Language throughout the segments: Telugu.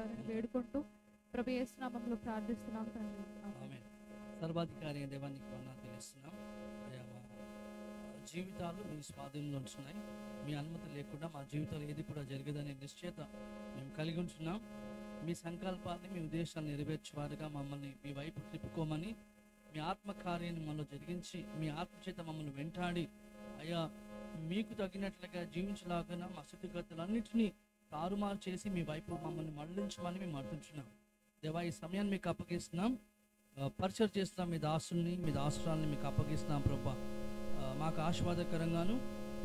నడిపించుగాలని వేడుకుంటూ ప్రభు యేసు నామములో ప్రార్థిస్తున్నాం తండ్రి. ఆమేన్. సర్వాధికారి దేవానికి వందనాలు తెలుస్తున్నాం. అయ్యా, మా జీవితాలు మీ స్వాధీనంలో ఉంటున్నాయి. మీ అనుమతి లేకుండా మా జీవితాలు ఏది కూడా జరగదనే నిశ్చయత మేము కలిగి ఉంటున్నాం. మీ సంకల్పాన్ని, మీ ఉద్దేశాలను నెరవేర్చేవారుగా మమ్మల్ని మీ వైపు తిప్పుకోమని, మీ ఆత్మకార్యాన్ని మనలో జరిగించి, మీ ఆత్మచేత మమ్మల్ని వెంటాడి అయ్యా మీకు తగినట్లుగా జీవించలాగా మా స్థితిగతులన్నింటినీ తారుమారు చేసి మీ వైపు మమ్మల్ని మళ్ళించమని మేము అర్థించున్నాం. దేవా, ఈ సమయాన్ని మీకు అప్పగిస్తున్నాం. పరిచయం చేస్తున్నాం మీ దాసుల్ని, మీ దాసురాల్ని మీకు అప్పగిస్తున్నాం ప్రభా. మాకు ఆశీర్వాదకరంగాను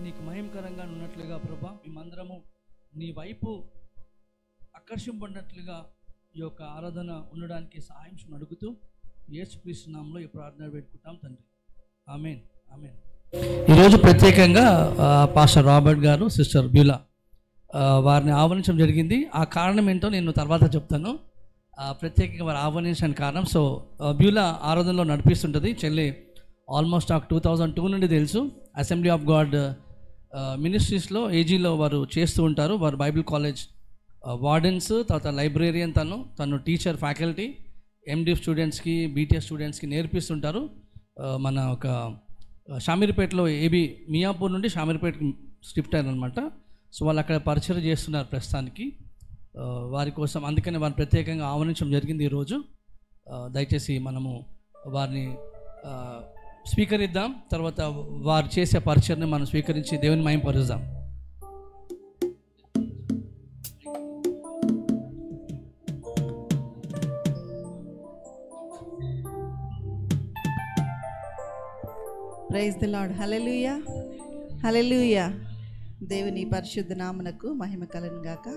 నీకు మహిమకరంగా ఉన్నట్లుగా ప్రభా మేమందరము నీ వైపు ఆకర్షింపడినట్లుగా ఈ యొక్క ఆరాధన ఉండడానికి సహాయం అడుగుతూ యేసుక్రీస్తు నామములో ఈ ప్రార్థన పెట్టుకుంటాం తండ్రి. ఆమేన్, ఆమేన్. ఈరోజు ప్రత్యేకంగా పాస్టర్ రాబర్ట్ గారు, సిస్టర్ బ్యూలా వారిని ఆహ్వానించడం జరిగింది. ఆ కారణం ఏంటో నేను తర్వాత చెప్తాను. ప్రత్యేకంగా వారు ఆహ్వానించడానికి కారణం, సో బ్యూలా ఆరాధనలో నడిపిస్తుంటుంది. చెల్లి ఆల్మోస్ట్ నాకు 2002 నుండి తెలుసు. అసెంబ్లీ ఆఫ్ గాడ్ మినిస్ట్రీస్లో ఏజీలో వారు చేస్తూ ఉంటారు. వారు బైబిల్ కాలేజ్ వార్డెన్స్, తర్వాత లైబ్రేరియన్, తను టీచర్, ఫ్యాకల్టీ, ఎండి స్టూడెంట్స్కి, బీటీఎస్ స్టూడెంట్స్కి నేర్పిస్తుంటారు. మన ఒక షామీర్పేటలో ఏబీ మియాపూర్ నుండి షామీర్పేటకి షిఫ్ట్ అయ్యారనమాట. సో వాళ్ళు అక్కడ పరిచయం చేస్తున్నారు ప్రస్తుతానికి. వారి కోసం అందుకని వారిని ప్రత్యేకంగా ఆహ్వానించడం జరిగింది ఈరోజు. దయచేసి మనము వారిని స్వీకరిద్దాం. తర్వాత వారు చేసే పరిచయాన్ని మనం స్వీకరించి దేవుని మహిమపరుద్దాం. Praise the lord. హల్లెలూయా, హల్లెలూయా. దేవుని పరిశుద్ధ నామమునకు మహిమ కలుగును గాక.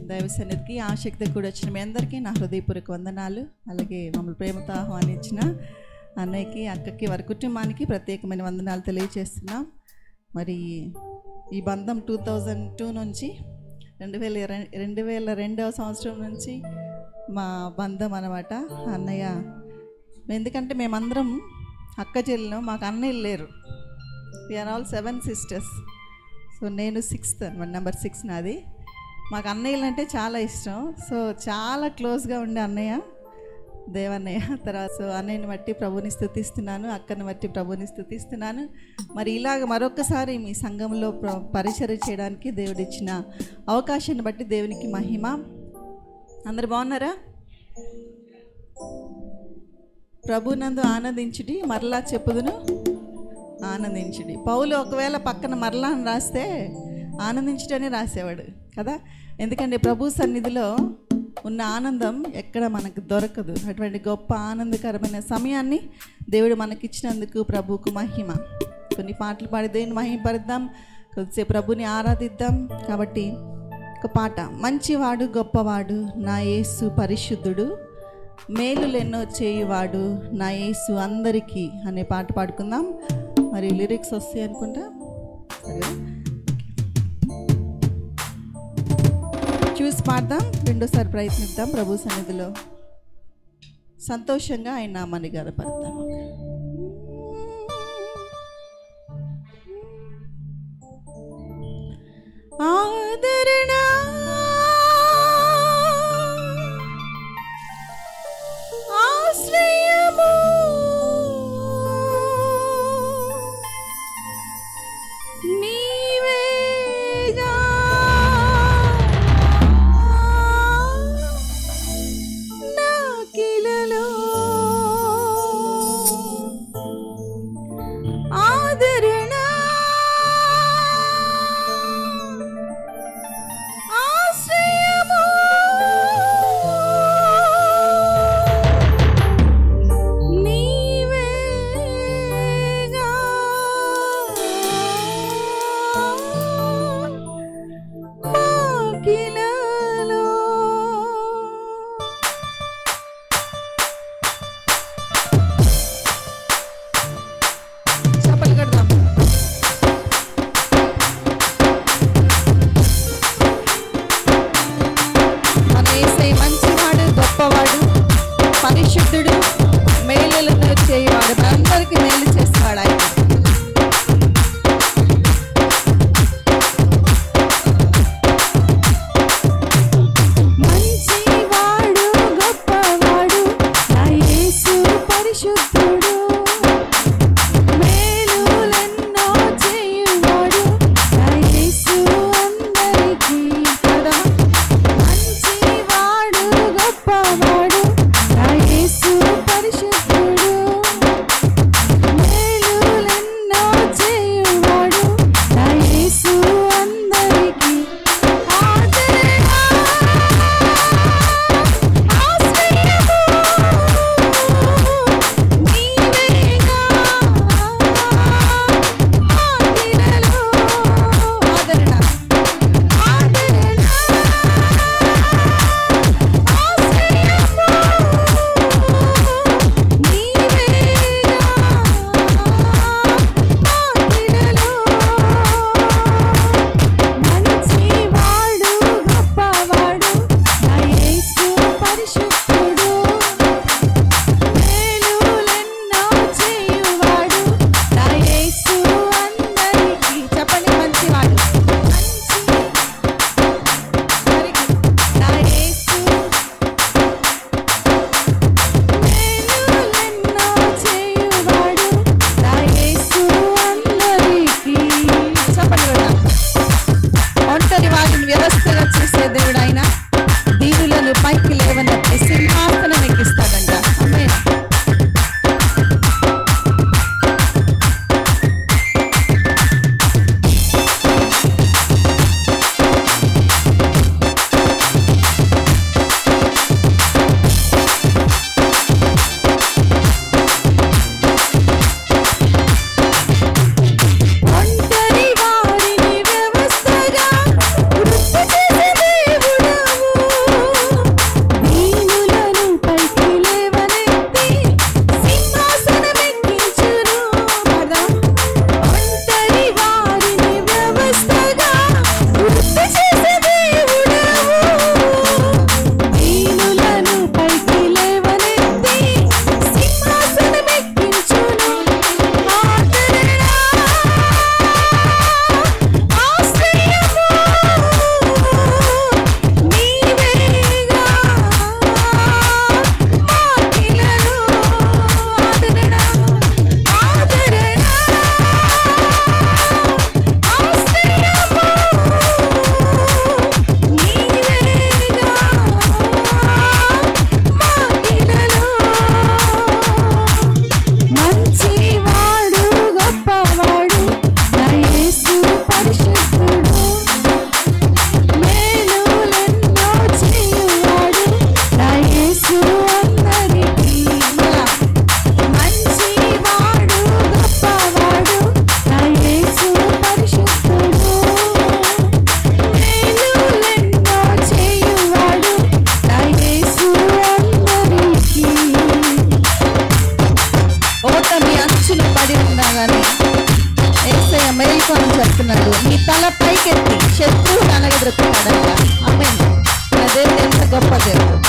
దైవ సన్నిధికి ఆసక్తి కూడా వచ్చిన మీ అందరికీ నా హృదయపూర్వక వందనాలు. అలాగే మమ్మల్ని ప్రేమతో ఆహ్వానించిన అన్నయ్యకి, అక్కకి, వారి కుటుంబానికి ప్రత్యేకమైన వందనాలు తెలియజేస్తున్నాం. మరి ఈ బంధం 2002 నుంచి 2002వ సంవత్సరం నుంచి మా బంధం అన్నమాట. అన్నయ్య, ఎందుకంటే మేమందరం అక్క చెల్లెలు, మాకు అన్నయ్యలు లేరు. We are all 7 sisters. సో నేను 6th అనమాట, నెంబర్ 6 నాది. మాకు అన్నయ్యలు అంటే చాలా ఇష్టం. సో చాలా క్లోజ్గా ఉండే అన్నయ్య, దేవన్నయ్య. తర్వాత సో అన్నయ్యని బట్టి ప్రభుని స్తుతిస్తున్నాను, అక్కని బట్టి ప్రభుని స్తుతిస్తున్నాను. మరి ఇలాగ మరొకసారి మీ సంఘంలో పరిచర్య చేయడానికి దేవుడు ఇచ్చిన అవకాశాన్ని బట్టి దేవునికి మహిమ. అందరు బాగున్నారా? ప్రభునందు ఆనందించుడి, మరలా చెప్పుదును ఆనందించుడి. పౌలు ఒకవేళ పక్కన మరలా అని రాస్తే ఆనందించుటనే రాసేవాడు కదా. ఎందుకంటే ప్రభు సన్నిధిలో ఉన్న ఆనందం ఎక్కడ మనకు దొరకదు. అటువంటి గొప్ప ఆనందకరమైన సమయాన్ని దేవుడు మనకిచ్చినందుకు ప్రభువుకు మహిమ. కొన్ని పాటలు పాడి దేవుని మహిమపరుద్దాం, కొద్దిసేపు ప్రభుని ఆరాధిద్దాం. కాబట్టి ఒక పాట, మంచివాడు గొప్పవాడు నా యేసు పరిశుద్ధుడు, మేలులెన్నో చేయువాడు నా యేసు అందరికీ అనే పాట పాడుకుందాం. మరి లిరిక్స్ వస్తాయి అనుకుంటా, సరేనా? చూసి పాడదాం, రెండోసారి ప్రయత్నిద్దాం. ప్రభు సన్నిధిలో సంతోషంగా ఆయన నామాన్ని గనపరుద్దాం. ఆదరణ ఆశ్రయము నీవేగా, నాకిలలో ఆదరణ పైకెత్తి శత్రువుని అనగదొక్కుతాడంట. ఆమేన్. మన దేవుడు ఎంత గొప్ప దేవుడు.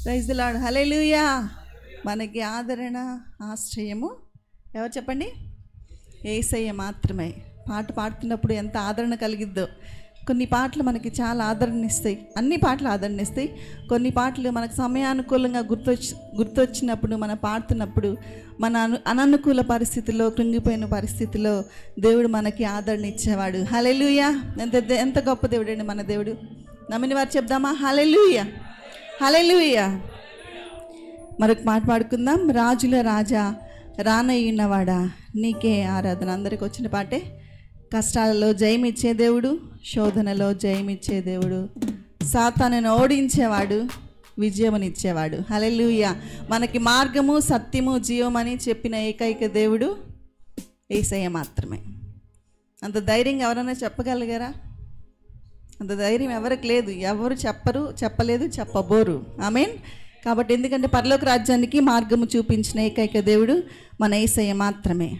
Praise the lord. హల్లెలూయా. మనకి ఆదరణ ఆశ్రయము ఎవరు చెప్పండి? యేసయ్య మాత్రమే. పాట పాడుతున్నప్పుడు ఎంత ఆదరణ కలిగిద్దో. కొన్ని పాటలు మనకి చాలా ఆదరణిస్తాయి, అన్ని పాటలు ఆదరణిస్తాయి. కొన్ని పాటలు మనకు సమయానుకూలంగా గుర్తొచ్చినప్పుడు మనం పాడుతున్నప్పుడు మన అననుకూల పరిస్థితుల్లో, కృంగిపోయిన పరిస్థితుల్లో దేవుడు మనకి ఆదరణ ఇచ్చేవాడు. హల్లెలూయా! ఎంత గొప్ప దేవుడు అండి మన దేవుడు. నమ్మిన వారు చెప్దామా హల్లెలూయా, హల్లెలూయా. మరొక మాట పాడుకుందాం. రాజుల రాజా రానయ్యున్నవాడా నీకే ఆరాధన. అందరికి వచ్చిన పాటే. కష్టాలలో జయమిచ్చే దేవుడు, శోధనలో జయమిచ్చే దేవుడు, సాతానును ఓడించేవాడు, విజయమునిచ్చేవాడు. హల్లెలూయా. మనకి మార్గము, సత్యము, జీవమని చెప్పిన ఏకైక దేవుడు యేసయ్య మాత్రమే. అంత ధైర్యం ఎవరైనా చెప్పగలిగారా? అంత ధైర్యం ఎవరికి లేదు. ఎవరు చెప్పలేదు, చెప్పబోరు. ఆమేన్. కాబట్టి ఎందుకంటే పరలోక రాజ్యానికి మార్గము చూపించిన ఏకైక దేవుడు మన యేసయ్య మాత్రమే.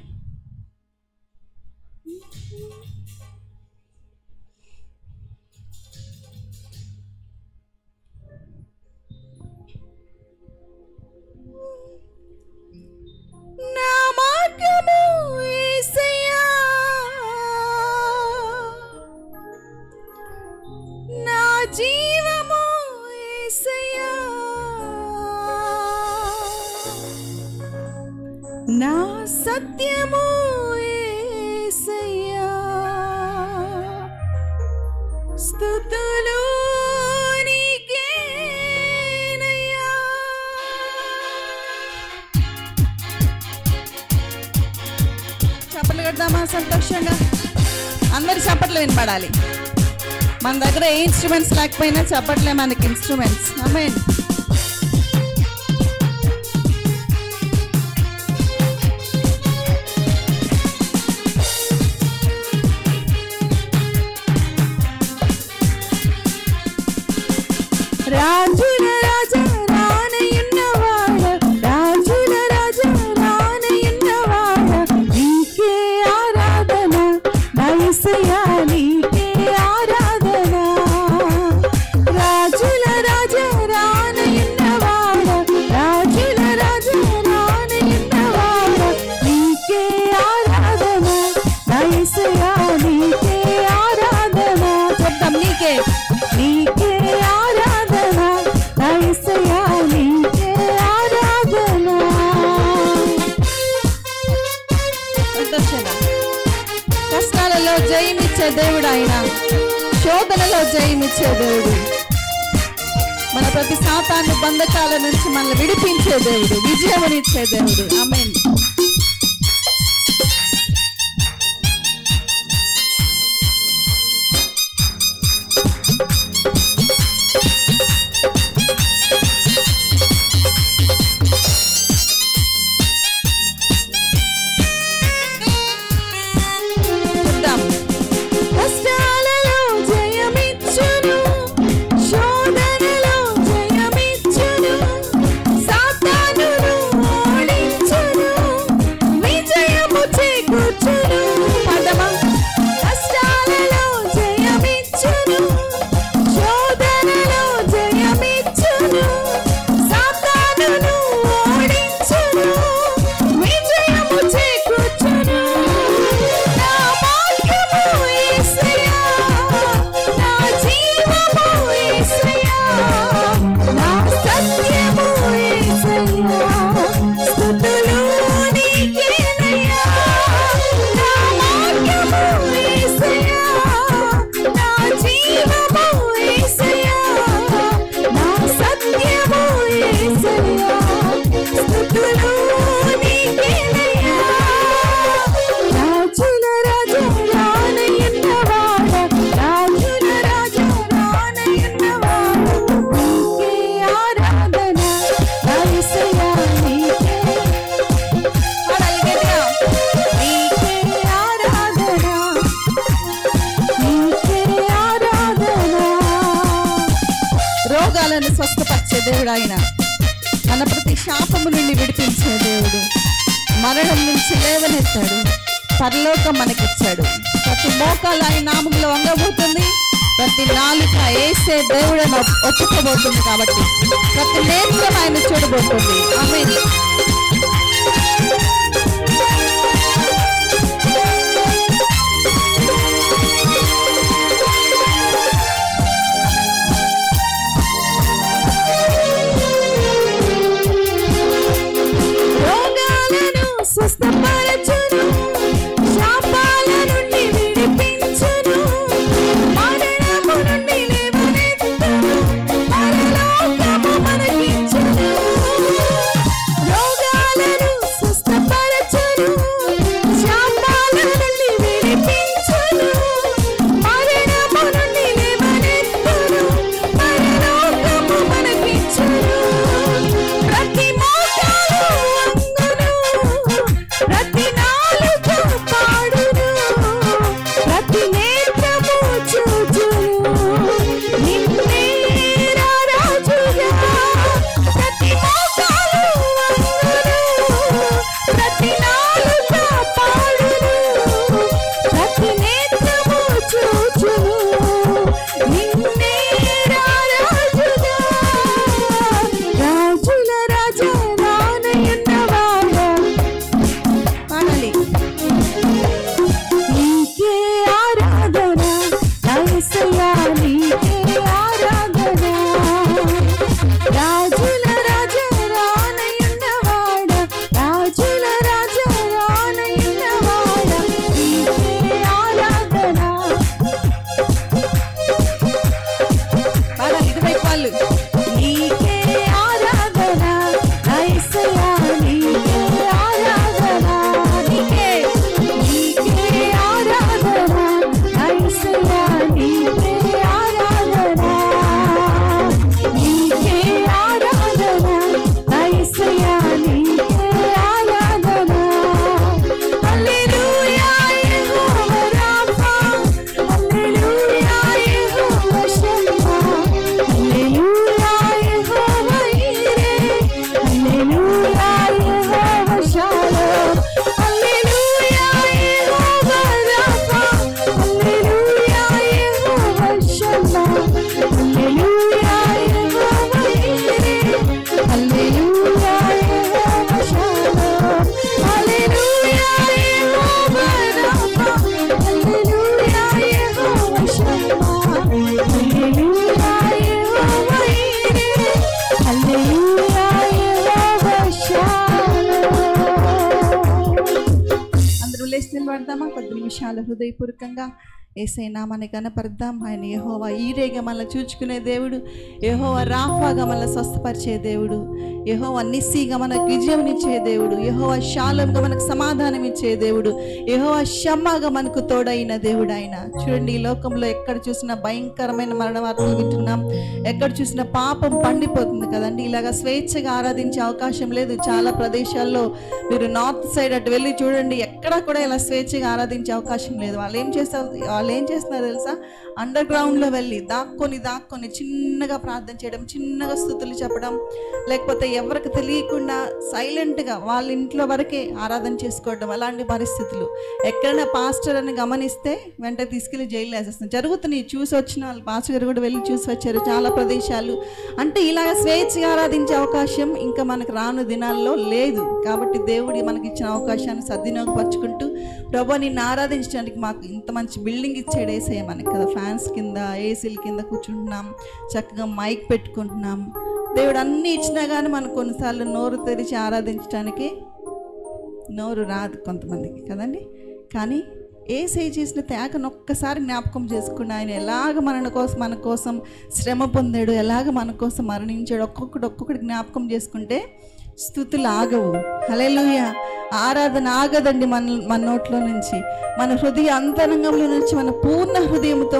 నా మార్గము యేసయ్యా, నా జీవము యేసయ్యా, నా సత్యము యేసయ్యా, స్తుతులు నీకేనయ్యా. చప్పట్లు కొడదామా సంతోషంగా? అందరు చప్పట్లు వినపడాలి. మన దగ్గర ఏ ఇన్స్ట్రుమెంట్స్ లేకపోయినా చప్పట్లే మనకి ఇన్స్ట్రుమెంట్స్. ఆమేన్. రాజుల రాజా రానయ్యున్నవాడ, రాజుల రాజా రానయ్యున్నవాడ నీకే ఆరాధన, నా యేసయ్యా నీకే ఆరాధన. రాజుల రాజా రానయ్యున్నవాడ, రాజుల రాజా రానయ్యున్నవాడ నీకే ఆరాధన, నా యేసయ్యా నీకే ఆరాధన. చెప్తాం నీకే, నీకే ఆరాధన, నా యేసయ్యా నీకే ఆరాధన. సంతోషంగా. కష్టాలలో జయమిచ్చే దేవుడు ఆయన, శోధనలో జయమిచ్చే దేవుడు, మన ప్రతి సాతాను బంధకాల నుంచి మనల్ని విడిపించే దేవుడు, విజయమునిచ్చే దేవుడు. ఆమేన్. కష్టాలలో జయమిచ్చును, శోధనలో జయమిచ్చును, సాతానును ఓడించును, విజయము చేకూర్చును. పదమా. కష్టాలలో జయమిచ్చును, శోధనలో జయమిచ్చును, సాతానును ఓడించును, విజయము చేకూర్చును. నా మార్గము యేసయ్యా, నా జీవము యేసయ్యా, నా సత్యము యేసయ్యా, స్తుతులు నీకేనయ్యా. నా మార్గము యేసయ్యా, నా జీవము యేసయ్యా, నా సత్యము యేసయ్యా, స్తుతులు నీకేనయ్యా. రాజుల రాజా రానయ్యున్నవాడ, రాజుల రాజా రానయ్యున్నవాడ నీకే ఆరాధన, నా యేసయ్యా నీకే. పాడాలి గట్టిగా. నీకే ఆరాధన, నీకే ఆరాధన. రోగాలను స్వస్థపరిచే దేవుడు ఆయన, మన ప్రతి శాపము నుండి విడిపించే దేవుడు, మరణం నుంచి లేవనెత్తాడు, పరలోకం మనకిచ్చాడు. ప్రతి మోకాలు ఆయన నామంలో వంగబోతుంది, ప్రతి నాలుక యేసే దేవుడని ఒప్పుకోబోతుంది. కాబట్టి ప్రతి నేత్రం ఆయన చూడబోతుంది. ఆమేన్. లేచి నిలబడదామా? 10 నిమిషాలు హృదయపూర్వకంగా యేసయ్య నామాన్ని కనపరుద్దాం. ఆయన యెహోవా ఈరేగా మనల్ని చూచుకునే దేవుడు, యెహోవా రాఫాగా మనల్ని స్వస్థపరిచే దేవుడు, యెహోవా నిస్సీగా మనకు విజయమునిచ్చే దేవుడు, యెహోవా షాలోమ్గా మనకు సమాధానం ఇచ్చే దేవుడు, యెహోవా షమ్మాగా మనకు తోడైన దేవుడు ఆయన. చూడండి, ఈ లోకంలో ఎక్కడ చూసినా భయంకరమైన మరణ వార్తలు వింటున్నాం, ఎక్కడ చూసినా పాపం పండిపోతుంది కదండి. ఇలాగా స్వేచ్ఛగా ఆరాధించే అవకాశం లేదు. చాలా ప్రదేశాల్లో మీరు నార్త్ సైడ్ అటు వెళ్ళి చూడండి, ఎక్కడా కూడా ఇలా స్వేచ్ఛగా ఆరాధించే అవకాశం లేదు. వాళ్ళు ఏం చేస్తున్నారు తెలుసా? అండర్ గ్రౌండ్లో వెళ్ళి దాక్కొని చిన్నగా ప్రార్థన చేయడం, చిన్నగా స్తుతులు చెప్పడం, లేకపోతే ఎవరికి తెలియకుండా సైలెంట్గా వాళ్ళ ఇంట్లో వరకే ఆరాధన చేసుకోవడం. అలాంటి పరిస్థితులు ఎక్కడైనా పాస్టర్ అని గమనిస్తే వెంటనే తీసుకెళ్ళి జైలు వేసేస్తాం జరుగుతున్నాయి. చూసి వచ్చిన వాళ్ళు పాస్టర్ గారు కూడా వెళ్ళి చూసి వచ్చారు చాలా ప్రదేశాలు. అంటే ఇలాగ స్వేచ్ఛగా ఆరాధించే అవకాశం ఇంకా మనకు రాను దినాల్లో లేదు. కాబట్టి దేవుడి మనకి ఇచ్చిన అవకాశాన్ని సద్వినియోగపరచుకుంటూ, ప్రభు నిన్ను ఆరాధించడానికి మాకు ఇంత మంచి బిల్డింగ్ ఇచ్చాడు యేసయ్య మనకి కదా. ఫ్యాన్స్ కింద, ఏసీల కింద కూర్చుంటున్నాం, చక్కగా మైక్ పెట్టుకుంటున్నాం. దేవుడు అన్నీ ఇచ్చినా కానీ మనకు కొన్నిసార్లు నోరు తెరిచి ఆరాధించడానికి నోరు రాదు కొంతమందికి కదండి. కానీ యేసయ్య చేసిన త్యాగను ఒక్కసారి జ్ఞాపకం చేసుకుని, ఆయన ఎలాగ మన కోసం శ్రమ పొందాడు, ఎలాగ మన కోసం మరణించాడు, ఒక్కొక్కటి జ్ఞాపకం చేసుకుంటే స్తుతులు ఆగవు. హల్లెలూయా. ఆరాధన ఆగదండి మన నోట్లో నుంచి, మన హృదయ అంతరంగంలో నుంచి, మన పూర్ణ హృదయంతో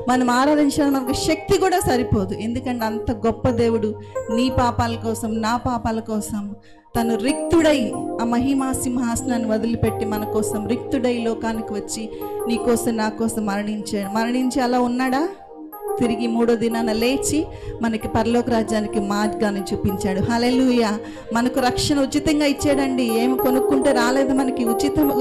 మనం ఆరాధించడానికి మనకు శక్తి కూడా సరిపోదు. ఎందుకంటే అంత గొప్ప దేవుడు నీ పాపాల కోసం, నా పాపాల కోసం తను రిక్తుడై ఆ మహిమా సింహాసనాన్ని వదిలిపెట్టి మన కోసం రిక్తుడై లోకానికి వచ్చి నీ కోసం నా కోసం మరణించి అలా ఉన్నాడా? తిరిగి 3వ దినాన లేచి మనకి పరలోక రాజ్యానికి మార్గాన్ని చూపించాడు. హల్లెలూయా. మనకు రక్షణ ఉచితంగా ఇచ్చాడండి. ఏమి కొనుక్కుంటే రాలేదు, మనకి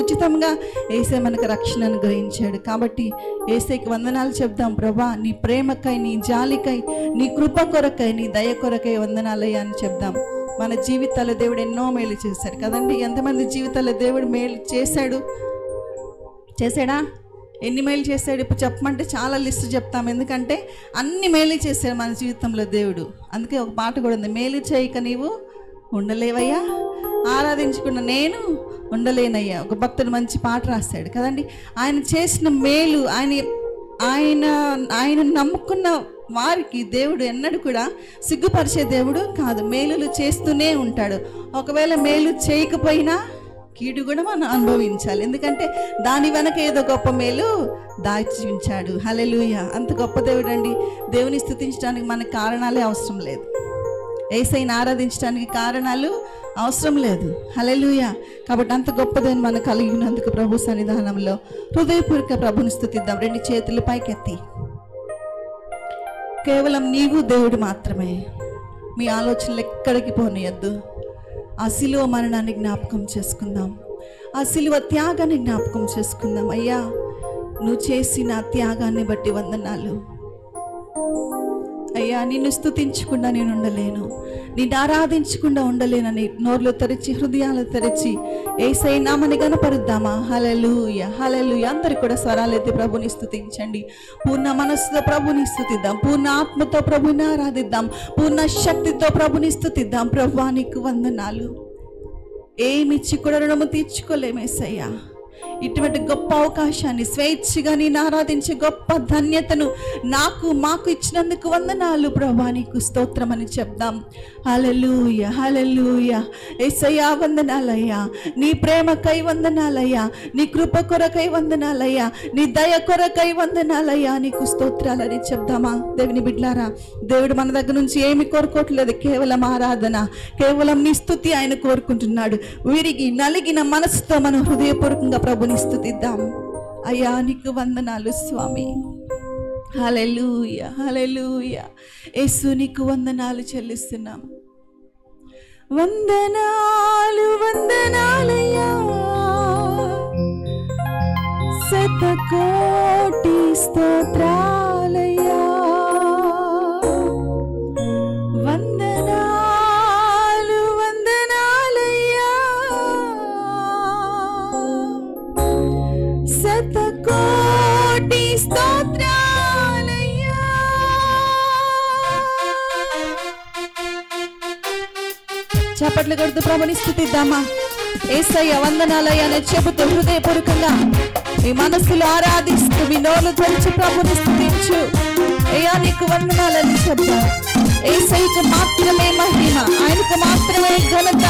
ఉచితంగా యేసయ్య మనకు రక్షణ అనుగ్రహించాడు. కాబట్టి యేసయ్యకి వందనాలు చెప్దాం. ప్రభా, నీ ప్రేమకై, నీ జాలికై, నీ కృప కొరకై, నీ దయ కొరకై వందనాలయ్యా అని చెప్దాం. మన జీవితాల్లో దేవుడు ఎన్నో మేలు చేశాడు కదండి. ఎంతమంది జీవితాల్లో దేవుడు మేలు చేశాడా? ఎన్ని మేలు చేశాడు? ఇప్పుడు చెప్పమంటే చాలా లిస్ట్ చెప్తాం, ఎందుకంటే అన్ని మేలు చేశాడు మన జీవితంలో దేవుడు. అందుకే ఒక పాట కూడా ఉంది, మేలు చేయక నీవు ఉండలేవయ్యా, ఆరాధించుకున్న నేను ఉండలేనయ్యా. ఒక భక్తుడు మంచి పాట రాశాడు కదండి. ఆయన చేసిన మేలు, ఆయన నమ్ముకున్న వారికి దేవుడు ఎన్నడూ కూడా సిగ్గుపరిచే దేవుడు కాదు. మేలులు చేస్తూనే ఉంటాడు. ఒకవేళ మేలు చేయకపోయినా కీడు కూడా మనం అనుభవించాలి, ఎందుకంటే దాని వెనక ఏదో గొప్ప మేలు దాచి ఉంచాడు. హల్లెలూయా. అంత గొప్ప దేవుడు అండి. దేవుని స్తుతించడానికి మనకు కారణాలే అవసరం లేదు, యేసయ్యని ఆరాధించడానికి కారణాలు అవసరం లేదు. హల్లెలూయా. కాబట్టి అంత గొప్ప దేవుని మనం కలిగినందుకు ప్రభు సన్నిధానంలో హృదయపూర్వక ప్రభుని స్తుతిద్దాం. 2 చేతులు పైకెత్తి, కేవలం నీవు దేవుడు మాత్రమే. మీ ఆలోచనలు ఎక్కడికి పోనీయద్దు. ఆ సిలువ మరణాన్ని జ్ఞాపకం చేసుకుందాం, ఆ సిలువ త్యాగాన్ని జ్ఞాపకం చేసుకుందాం. అయ్యా, నువ్వు చేసిన త్యాగాన్ని బట్టి వందనాలు అయ్యా. నిన్ను స్తుతించకుండా నేను ఉండలేను, నిన్ను ఆరాధించకుండా ఉండలేనని నోర్లు తెరిచి, హృదయాలు తెరిచి యేసయ్య నామమును గణపరుద్దామా? హల్లెలూయా, హల్లెలూయా. అందరూ కూడా స్వరాలెత్తి ప్రభుని స్తుతించండి. పూర్ణ మనస్సుతో ప్రభుని స్తుతిద్దాం, పూర్ణ ఆత్మతో ప్రభుని ఆరాధిద్దాం, పూర్ణ శక్తితో ప్రభుని స్తుతిద్దాం. ప్రభువా, నీకు వందనాలు. ఏమిచ్చి కూడా రుణము తీర్చుకోలేము యేసయ్యా. ఇటువంటి గొప్ప అవకాశాన్ని, స్వేచ్ఛగా నేను ఆరాధించే గొప్ప ధన్యతను మాకు ఇచ్చినందుకు వందనాలు ప్రభువా, నీకు స్తోత్రం అని చెప్దాం. హల్లెలూయా, హల్లెలూయా. యేసయ్యా వందనాలయ్యా, నీ ప్రేమకై వందనాలయ్యా, నీ కృప కొరకై వందనాలయ్యా, నీ దయ కొరకై వందనాలయ్యా, నీకు స్తోత్రాలని చెప్దామా? దేవుని బిడ్డలారా, దేవుడు మన దగ్గర నుంచి ఏమి కోరుకోవట్లేదు, కేవలం ఆరాధన, కేవలం నీ స్తుతి ఆయన కోరుకుంటున్నాడు. విరిగి నలిగిన మనసుతో మనం హృదయపూర్వకంగా ప్రభుని స్తుతిద్దాం. అయ్యా, నీకు వందనాలు స్వామి. హల్లెలూయా, హల్లెలూయా. యేసు, నీకు వందనాలు చెల్లిస్తున్నాం. వందనాలు, వందనాలయ్యా, శతకోటి స్తోత్రాలయ్యా. వందనాలు, వందనాలయ్యా, శతకోటి స్తోత్రాలయ్యా. చప్పట్లు కొడుతూ ప్రభుని స్తుతిద్దామా? యేసయ్య వందనాలయ్యా అని చెబుతూ హృదయపూర్వకంగా మీ మనసులో ఆరాధిస్తూ మీ నోరు తెరిచి ప్రభుని స్తుతించు. అయ్యా నీకు వందనాలని చెప్తాను. యేసయ్యకు మాత్రమే మహిమ, ఆయనకు మాత్రమే ఘనత,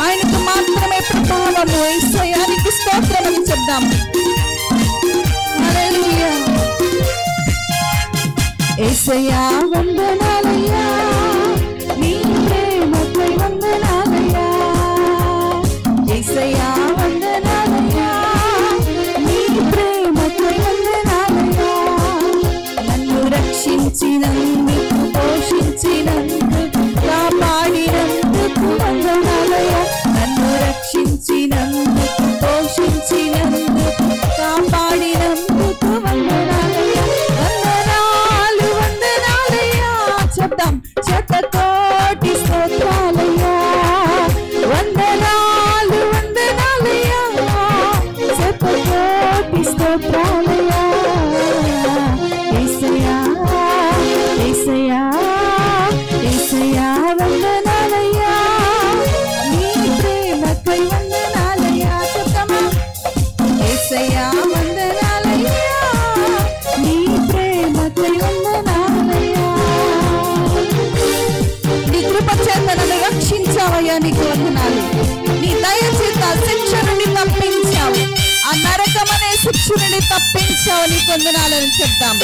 ఆయనకు మాత్రమే ప్రభావము. యేసయ్యా నీకు స్తోత్రం అని చెప్దాం. హల్లెలూయా. యేసయ్యా వందనాలయ్యా, నీ ప్రేమకై వందనాలయ్యా. యేసయ్యా వందనాలయ్యా, నీ ప్రేమకై వందనాలయ్యా. నన్ను రక్షించినందుకు, పోషించినందుకు, కాపాడినందుకు వందనాలయ్యా. నన్ను రక్షించినందుకు, పోషించినందుకు, కాపాడినందుకు వందనాలయ్యా. వందనాలు వందనాలయ్యా చెప్దాం. శతకోటి స్తోత్రాలయ్యా. వందనాలు వందనాలయ్యా, శతకోటి స్తోత్రాలయ్యా. యేసయ్యా యేసయ్యా యేసయ్యా వందనాలయ్యా, నీ ప్రేమకై వందనాలయ్యా. చెప్తామా? యేసయ్యా వందనాలయ్యా, నీ ప్రేమకై వందనాలయ్యా. నీ కృప చేత నన్ను రక్షించావయ్యా, నీకు వందనాలు. నీ దయ చేత శిక్ష నుండి తప్పించావు, ఆ నరకం అనే శిక్ష నుండి తప్పించావు, నీకు వందనాలని చెప్తాం.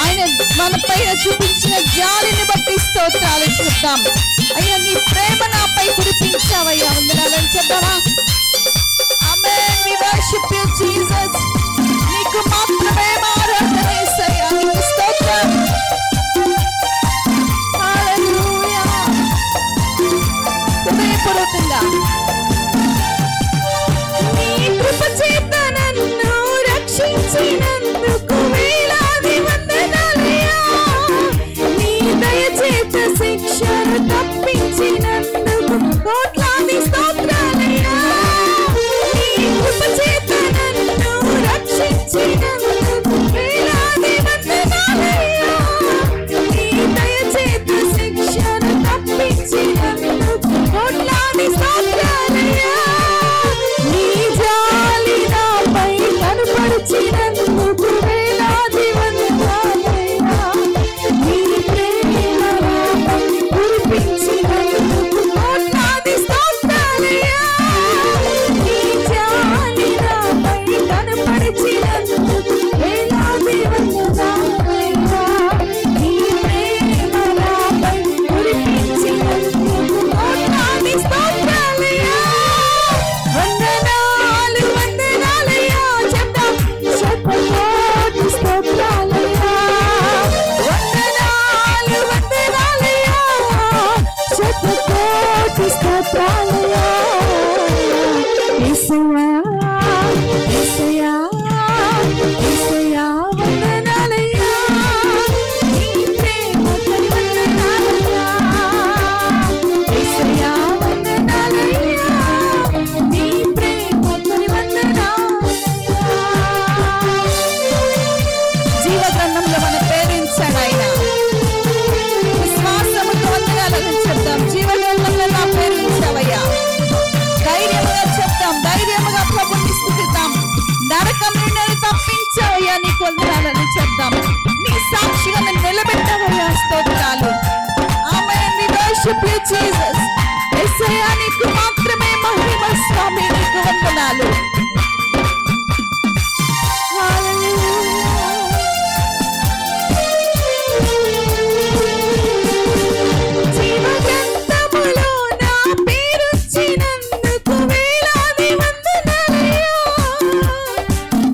ఆయన మన పైన చూపించిన జాలిని బట్టి స్తోత్రాలు చెప్తాం. అయ్యా నీ ప్రేమ నాపై కురిపించావయ్యా, వందనాలని చెప్తామా? ఆమేన్. We worship you Jesus. నీకు మాత్రమే ఆరాధన యేసయ్యా, నీకు స్తోత్రం. హల్లెలూయా. హృదయపూర్వకంగా నీ కృప చేత నన్ను రక్షించినందుకు వేలాది వందనాలయ్యా. నీ దయ చేత శిక్షను తప్పించినందుకు కోట్లాది స్తోత్రాలయ్యా. నీ కృప చేత నన్ను రక్షించినందుకు వేలాది వందనాలయ్యా. నీ దయ చేత శిక్షను తప్పించినందుకు కోట్లాది స్తోత్రాలయ్యా. నీ జాలి నాపై కనపరిచినందుకు వేలాది వందనాలయ్యా. నీ ప్రేమ నాపై కురిపించినందుకు కోట్లాది స్తోత్రాలయ్యా. నీ జాలి నాపై కనపరిచినందుకు వేలాది వందనాలయ్యా. నీ ప్రేమ నాపై కురిపించినందుకు కోట్లాది స్తోత్రాలయ్యా. వందనాలు వందనాలయ్యా చెప్తాం. శతకోటి స్తోత్రాలయ్యా. వందనాలు వందనాలయ్యా, శతకోటి స్తోత్రాలయ్యా. యేసయ్యా యేసయ్యా యేసయ్యా వందనాలయ్యా, నీ ప్రేమకై వందనాలయ్యా. యేసయ్యా వందనాలయ్యా, నీ ప్రేమకై వందనాలయ్యా. జీవ గ్రంథంలో మన పేరించాడు ఆయన. విశ్వాసముతో వందనాలని చెప్తాం. జీవ గ్రంథంలో నా పేరించావయ్యా. ధైర్యముగా చెప్తాం, ధైర్యముగా ప్రభుని స్తుతిద్దాం. నరకం నుండి తప్పించావయ్యా, నీకు వందనాలని చెప్తాం. నీ సాక్షిగా నన్ను నిలబెట్టావయ్యా, స్తోత్రాలు. ఆమేన్. We worship you Jesus. యేసయ్యా నీకు మాత్రమే మహిమ స్వామి, నీకు వందనాలు. జీవగ్రంథములో నా పేరుంచినందుకు వేలాది వందనాలయ్యా.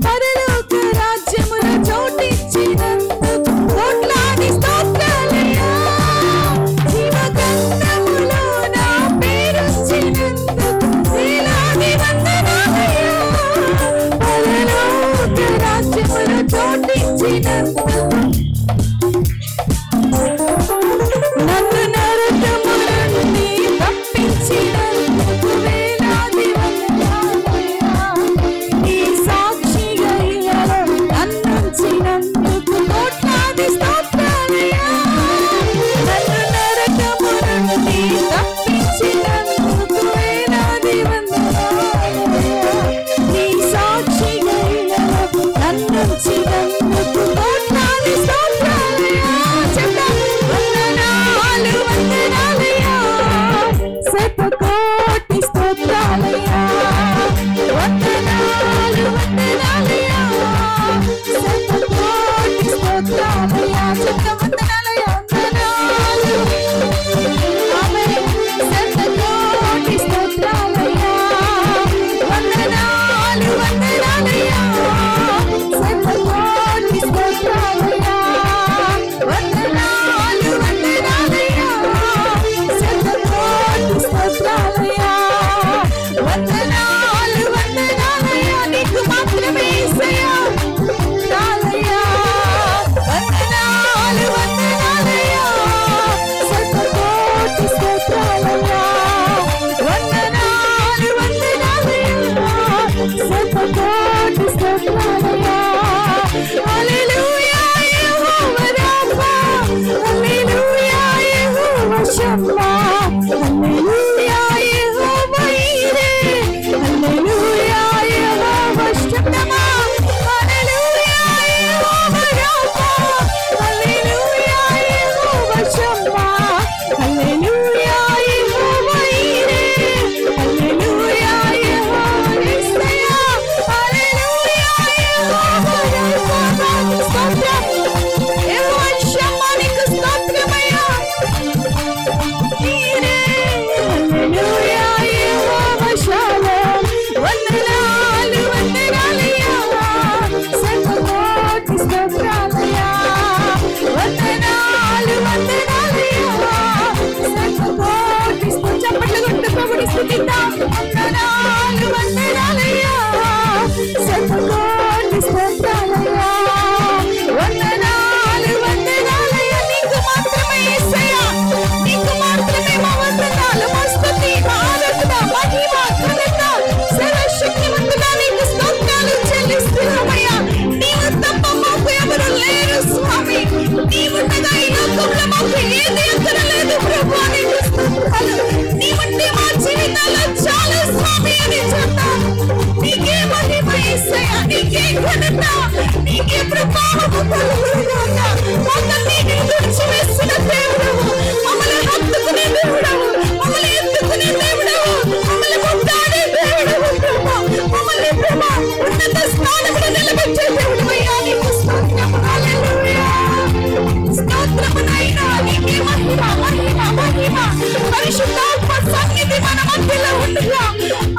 పరలోక రాజ్యములో చోటిచ్చినందుకు కోట్లాది స్తోత్రాలయ్యా. జీవగ్రంథములో నా పేరుంచినందుకు వేలాది వందనాలయ్యా. శతకోటి స్తోత్రాలయ్యా వందనాలు వందనాలయ్యా శతకోటి స్తోత్రాలయ్యా చెత్త వందనాలయ్యా వందనాలు ఆమేన్ శతకోటి స్తోత్రాలయ్యా వందనాలు వందనాలయ్యా శతకోటి స్తోత్రాలయ్యా వందనాలు వందనాలయ్యా శతకోటి స్తోత్రాలయ్యా వందనాలు వందనాలయ్యా నీకు మాత్రమే యేసయ్యా స్తోత్రాలయ్యా వందనాలు వందనాలయ్యా శతకోటి స్తోత్రాలయ్యా వందనాలు వందనాలయ్యా శతకోటి స్తోత్రాలయ్యా హల్లెలూయా యెహోవా రాఫా హల్లెలూయా యెహోవా షమ్మా హల్లెలూయా యెహోవా ఈరే హల్లెలూయా యెహోవా షమ్మా హల్లెలూయా యెహోవా రాఫా హల్లెలూయా యెహోవా షమ్మా హల్లెలూయా యెహోవా ఈరే హల్లెలూయా యెహోవా యేసయ్యా హల్లెలూయా యెహోవా రాఫా స్తోత్రం యెహోవా షమ్మా నీకు స్తోత్రమయ్యా ఈరే హల్లెలూయా యెహోవా షాలోమ్ వందనాలు వందనాలయ్యా శతకోటి స్తోత్రాలయ్యా వందనాలు వందనాలయ్యా శతకోటి చప్పట్లు కొట్టు ప్రభుని స్తుతిద్దాం వందనాలు వందనాలయ్యా శతకోటి స్తోత్రాలయ్యా వందనాలు వందనాలయ్యా నీకు మాత్రమే యేసయ్యా నీకు మాత్రమే మా వందనాలు మా స్తుతి మా ఆరాధన మహిమ ఘనత సర్వశక్తిమంతుడా నీకు స్తోత్రాలు చెల్లిస్తున్నామయ్యా నీవు తప్ప మాకు ఎవరు లేరు స్వామి నీవుండగా ఈ లోకంలో మాకు ఏది ఎక్కడలేదు ప్రభు నీకు స్తోత్రాలు నీవుంటే మా జీవితాల్లో చాలు స్వామి అని చెప్తాం నీకే మహిమ యేసయ్యా నీకే ఘనత నీకే ప్రభావము కలుగునుగాక వాటన్నిటిని తుడిచివేసిన దేవుడవు మమ్మల్ని హత్తుకునే దేవుడవు మమ్మల్ని ఎత్తుకునే దేవుడవు మమ్మల్ని ముద్దాడే దేవుడవు ప్రభా మమ్మల్ని ప్రభా ఉన్నత స్థానంలో నిలబెట్టే దేవుడవయ్యా నీకు స్తోత్రము హల్లెలూయా స్తోత్రమునైనా నీకే మహిమ మహిమ మహిమ పరిశుద్ధాత్మ సన్నిధి మన మధ్యలో ఉండగా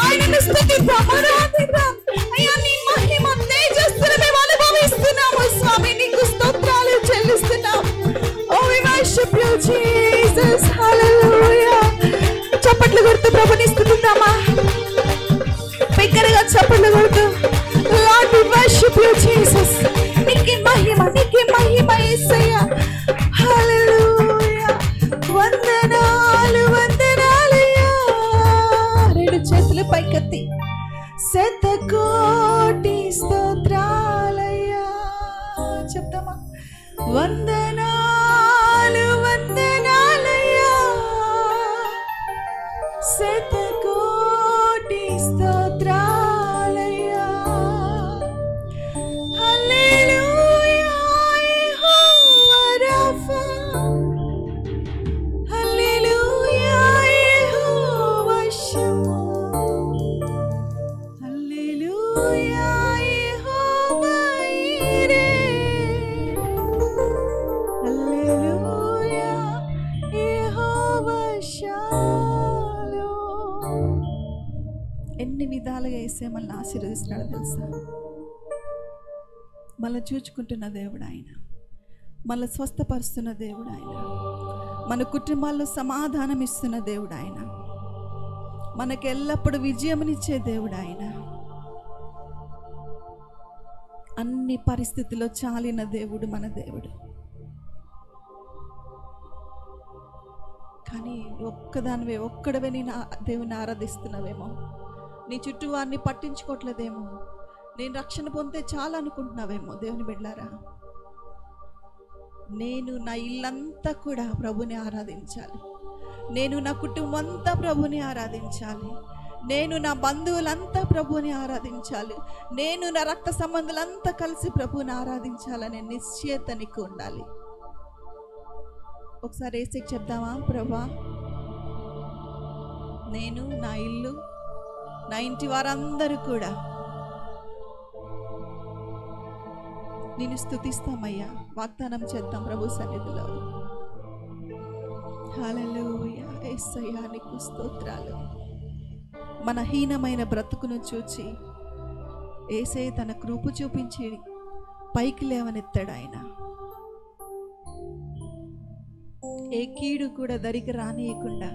ఆయనను స్తుతిద్దాం ఆరాధిద్దాం అయ్యా నీ మహిమ తేజస్సును మేము అనుభవిస్తున్నాము స్వామి నీకు స్తోత్రాలు చెల్లిస్తున్నాం ఓ వి వర్షిప్ యు జీసస్ హల్లెలూయా చప్పట్లు కొడుతూ ప్రభుని స్తుతిద్దామా బిగ్గరగా చప్పట్లు కొడుతూ lord we worship you Jesus నీకే మహిమ యేసయ్యా హల్లెలూయా వందనాలు వందనాలయ్యా రెండు చేతులు పైకెత్తి శతకోటి స్తోత్రాలయ్యా చెప్తామా వందనాలు వందనాలయ్యా శతకోటి స్తోత్రాలయ్యా హల్లెలూయా యెహోవా రాఫా హల్లెలూయా యెహోవా షమ్మా హల్లెలూయా యెహోవా ఈరే హల్లెలూయా యెహోవా షాలోమ్ ఎన్ని విధాలుగా యేసయ్య మనల్ని ఆశీర్వదిస్తున్నాడో తెలుసా మనల్ని చూచుకుంటున్న దేవుడు ఆయన మనల్ని స్వస్థపరుస్తున్న దేవుడు ఆయన మన కుటుంబాల్లో సమాధానం ఇస్తున్న దేవుడు ఆయన మనకు ఎల్లప్పుడూ విజయమునిచ్చే దేవుడు ఆయన అన్ని పరిస్థితుల్లో చాలిన దేవుడు మన దేవుడు కానీ ఒక్కడవే నేను దేవుని ఆరాధిస్తున్నావేమో నీ చుట్టూ వారిని పట్టించుకోవట్లేదేమో నేను రక్షణ పొందితే చాలా అనుకుంటున్నావేమో దేవుని బిడ్డలారా నేను నా ఇల్లంతా కూడా ప్రభుని ఆరాధించాలి నేను నా కుటుంబం అంతా ప్రభుని ఆరాధించాలి నేను నా బంధువులంతా ప్రభుని ఆరాధించాలి నేను నా రక్త సంబంధులంతా కలిసి ప్రభుని ఆరాధించాలనే నిశ్చయత నీకు ఉండాలి ఒకసారి యేసుకి చెప్దామా ప్రభా నేను, నా ఇల్లు, నా ఇంటి వారందరూ కూడా నిన్ను స్తుతిస్తామయ్యా. వాగ్దానం చేద్దాం ప్రభు సన్నిధిలో. హల్లెలూయా. యేసయ్యా నీకు స్తోత్రాలు. మన హీనమైన బ్రతుకును చూచి యేసయ్య తన కృప చూపించి పైకి లేవనెత్తాడు ఆయన. ఏ కీడు కూడా దరికి రానియకుండా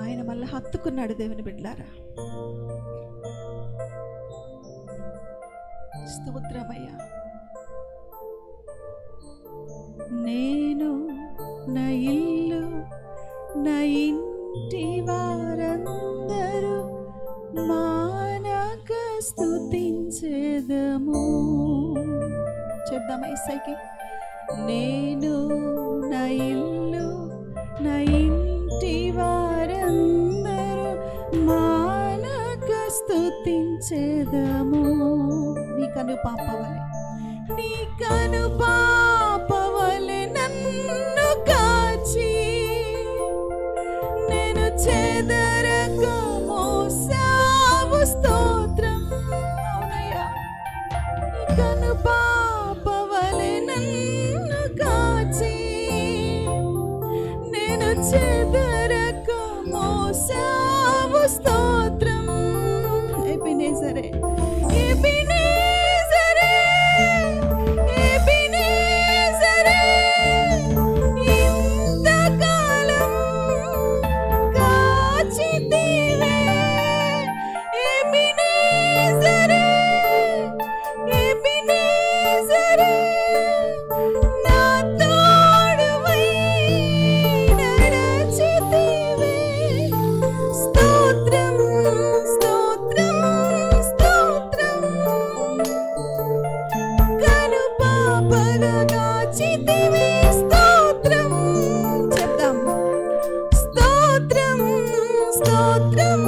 ఆయన మళ్ళీ హత్తుకున్నాడు. దేవుని బిడ్డలారా, స్తోత్రమయ్యా. నేను, నా ఇల్లు, నా ఇంటి వారందరూ మానక స్తుతించెదము. చెప్దామా యేసయ్యకి? నేను, నా ఇల్లు, నా ఇంటి వారందరూ మానక స్తుతించెదము. నీ కను పాపవలె, నీ కను పాపవలె నన్ను కాచి నేను చెదరక మోసావు. స్తోత్రం. అవునయ్యా, నీ కను పాపవలె నన్ను కాచి నేను చెదరక మోసావు. స్తోత్రం. ఎబినేజరే, ఎబినేజరే, ఎబినేజరే, ఇంతకాలం కాచితివే. ఎబినేజరే, ఎబినేజరే, నా తోడువై నడచితివే. స్తోత్రం, స్తోత్రం, స్తోత్రం. కను పాపగా కాచితివే. స్తోత్రం. చెప్దాం. స్తోత్రం, స్తోత్రం,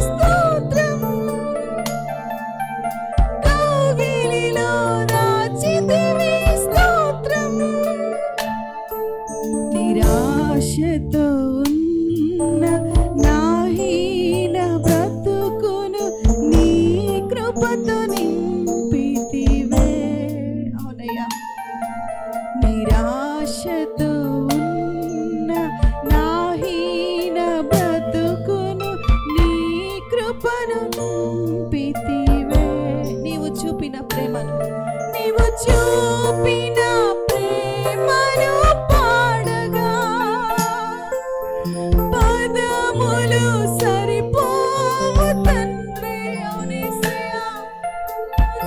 స్తోత్రం. కౌగిలిలో దాచితివే. స్తోత్రం. నిరాశతో ఉన్న నా హీన బ్రతుకును నీ కృపతో నింపితివే. అవునయ్యా, నిరాశతో ఉన్న నా హీన బ్రతుకును నీ కృపను నింపితివే. నీవు చూపిన ప్రేమను, నీవు చూపిన ప్రేమను పాడగా పదములు సరిపోవు తండ్రి. అవునేసయ్యా,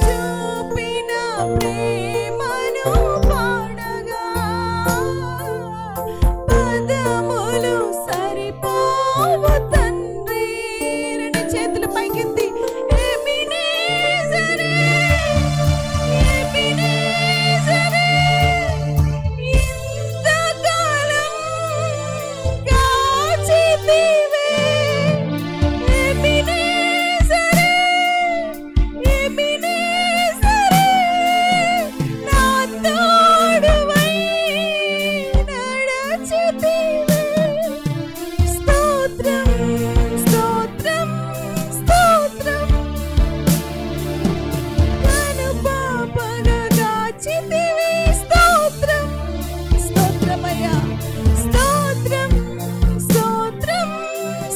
చూపిన ప్రేమను పాడగా పదములు సరిపోవు తండ్రి. రెండు చేతుల పైకెత్తి ఎబినేజరే, ఎబినేజరే, ఇంతకాలం కాచితివే. ఎబినేజరే, ఎబినేజరే, నా తోడువై నడచితివే. స్తోత్రం, స్తోత్రం, స్తోత్రం. కను పాపగా కాచితివే. స్తోత్రం, స్తోత్రమయ్యా. స్తోత్రం, స్తోత్రం,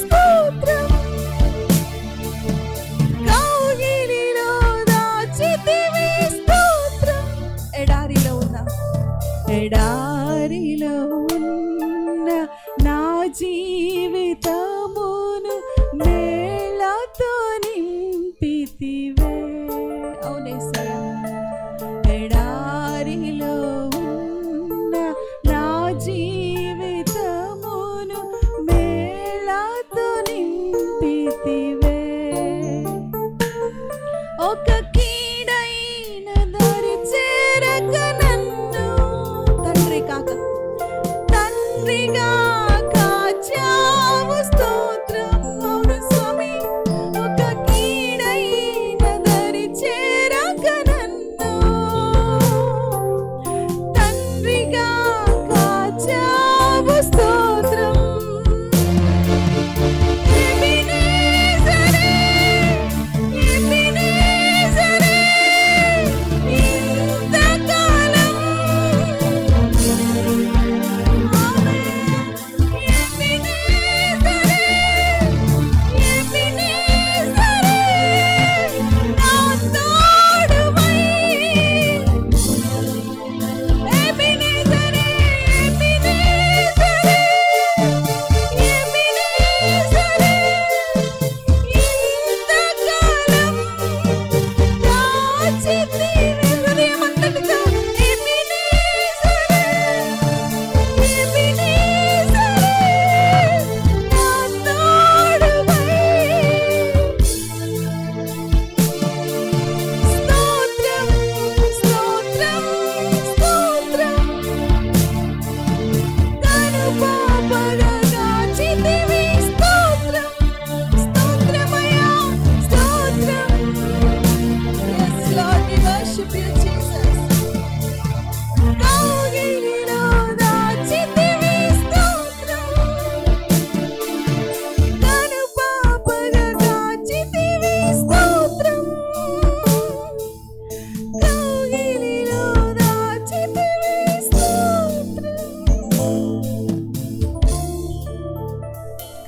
స్తోత్రం. కౌగిలిలో దాచితివే. స్తోత్రం. ఎడారిలో ఉన్న నా జీవితమును మేళతో నింపితివే. అవునేసయ్యా, ఎడారిలో ఉన్న నా జీవితమును మేళతో నింపితివే. ఒక కీడైన దరి చేరక నన్ను తండ్రి కాక తండ్రిగా కాచావు. స్తోత్రం. అవును స్వామి, ఒక కీడైన దరి చేరక నన్ను తండ్రిగా కాచావు. స్తోత్రం.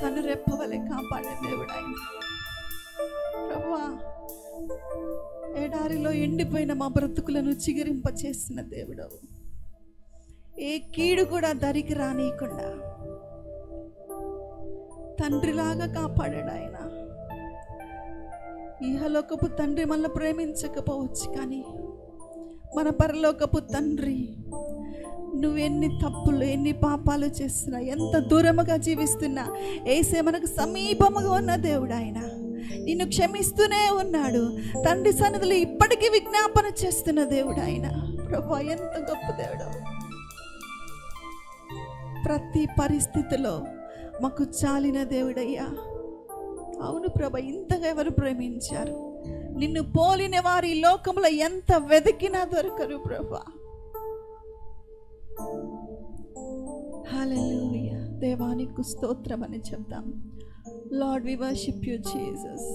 కనురెప్పవలే కాపాడే దేవుడు ఆయన. ప్రభువా, ఎడారిలో ఎండిపోయిన మా బ్రతుకులను చిగురింప చేసిన దేవుడవు. ఏ కీడు కూడా దరికి రానీయకుండా తండ్రిలాగా కాపాడాడు ఆయన. ఇహలోకపు తండ్రి మనల్ని ప్రేమించకపోవచ్చు, కానీ మన పరలోకపు తండ్రి నువ్వు ఎన్ని తప్పులు ఎన్ని పాపాలు చేస్తున్నా, ఎంత దూరముగా జీవిస్తున్నా, యేసే మనకు సమీపముగా ఉన్న దేవుడు ఆయన. నిన్ను క్షమిస్తూనే ఉన్నాడు. తండ్రి సన్నిధిలో ఇప్పటికీ విజ్ఞాపన చేస్తున్న దేవుడు ఆయన. ప్రభువా, ఎంత గొప్ప దేవుడు. ప్రతి పరిస్థితిలో మాకు చాలిన దేవుడయ్యా. అవును ప్రభా, ఇంతగా ఎవరు ప్రేమించారు? నిన్ను పోలిన వారి లోకంలో ఎంత వెతికినా దొరకరు ప్రభా. హల్లెలూయా. దేవానికి స్తోత్రం అని చెప్తాం. Lord, we worship you Jesus.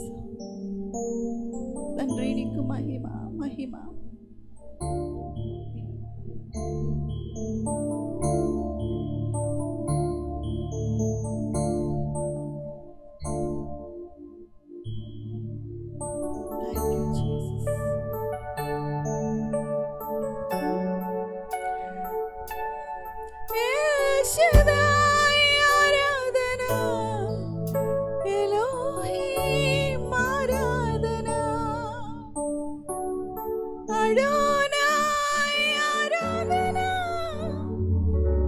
తండ్రి నీకు మహిమ మహిమ. Thank you, Jesus. El Shaddai Aradhana, Elohim Aradhana, Adonai Aradhana,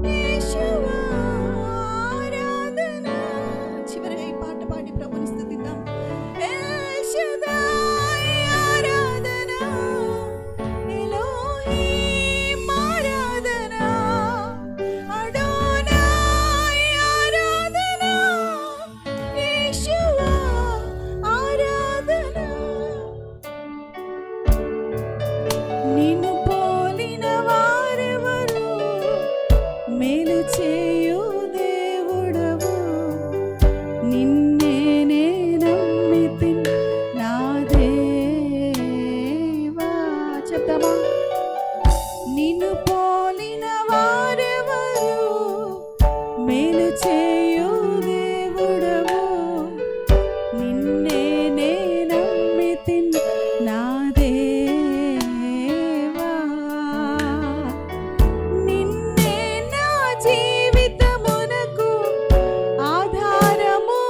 Yeshua आराधना. చివరిగా ఈ పాట పాడి ప్రభుని స్తుతిద్దాం. El Shaddai आराधना, Elohim आराधना, Adonai आराधना, Yeshua आराधना. నిన్ను పోలిన వారెవరు? మేలు చేయు దేవుడవు. నిన్నే నే నమ్మితిన్ నా దేవా. చెప్తామా? నిన్ను పోలిన వారెవరు? మేలు చేయు దేవుడవు. నిన్నే నే నమ్మితిన్ నా దేవా. నిన్నే నా జీవితమునకు ఆధారము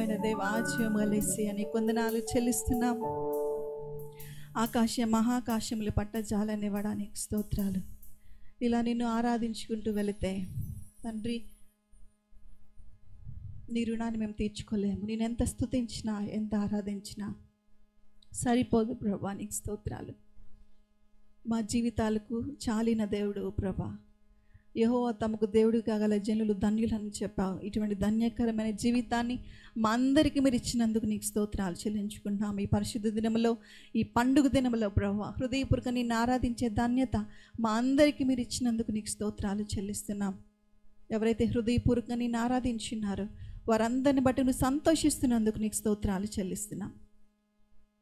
పరిశుద్ధమైన దేవాజ్యమలేసి అని కొందనాలు చెల్లిస్తున్నాం. ఆకాశ మహాకాశములు పట్టజాలనివ్వడానికి స్తోత్రాలు. ఇలా నిన్ను ఆరాధించుకుంటూ వెళితే తండ్రి నీ రుణాన్ని మేము తీర్చుకోలేము. నేను ఎంత స్తుతించినా ఎంత ఆరాధించినా సరిపోదు ప్రభా. నీకు స్తోత్రాలు. మా జీవితాలకు చాలిన దేవుడు ప్రభా. యెహోవా తమకు దేవుడు కాగల జనులు ధన్యులని చెప్పావు. ఇటువంటి ధన్యకరమైన జీవితాన్ని మా అందరికీ మీరు ఇచ్చినందుకు నీకు స్తోత్రాలు చెల్లించుకుంటున్నాం. ఈ పరిశుద్ధ దినములో, ఈ పండుగ దినములో ప్రభా, హృదయపూర్వక నిన్ను ఆరాధించే ధన్యత మా అందరికీ మీరు ఇచ్చినందుకు నీకు స్తోత్రాలు చెల్లిస్తున్నాం. ఎవరైతే హృదయపూర్వకంగా నిన్ను ఆరాధించున్నారో వారందరిని బట్టి నువ్వు సంతోషిస్తున్నందుకు నీకు స్తోత్రాలు చెల్లిస్తున్నాం.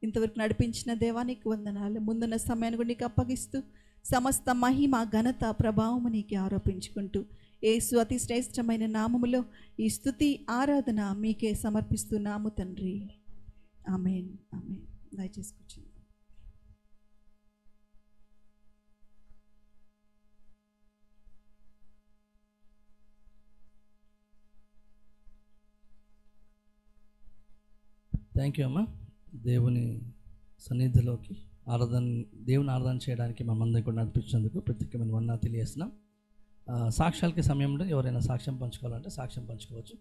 ఇంతవరకు నడిపించిన దేవానికి వందనాలు. ముందున్న సమయాన్ని కూడా నీకు అప్పగిస్తూ సమస్త మహిమ ఘనత ప్రభావము నీకు ఆరోపించుకుంటూ యేసు అతి శ్రేష్టమైన నామములో ఈ స్తుతి ఆరాధన మీకే సమర్పిస్తున్నాము తండ్రి. ఆమేన్. ఆమేన్. దయచేసి కూర్చోండి. థ్యాంక్ యూ అమ్మా. దేవుని సన్నిధిలోకి దేవుని ఆరాధన చేయడానికి మమ్మల్ని కూడా నడిపించినందుకు ప్రత్యేకమైన వందనాలు తెలియజేస్తున్నాం. సాక్ష్యాలకి సమయంలో ఎవరైనా సాక్ష్యం పంచుకోవాలంటే సాక్ష్యం పంచుకోవచ్చు.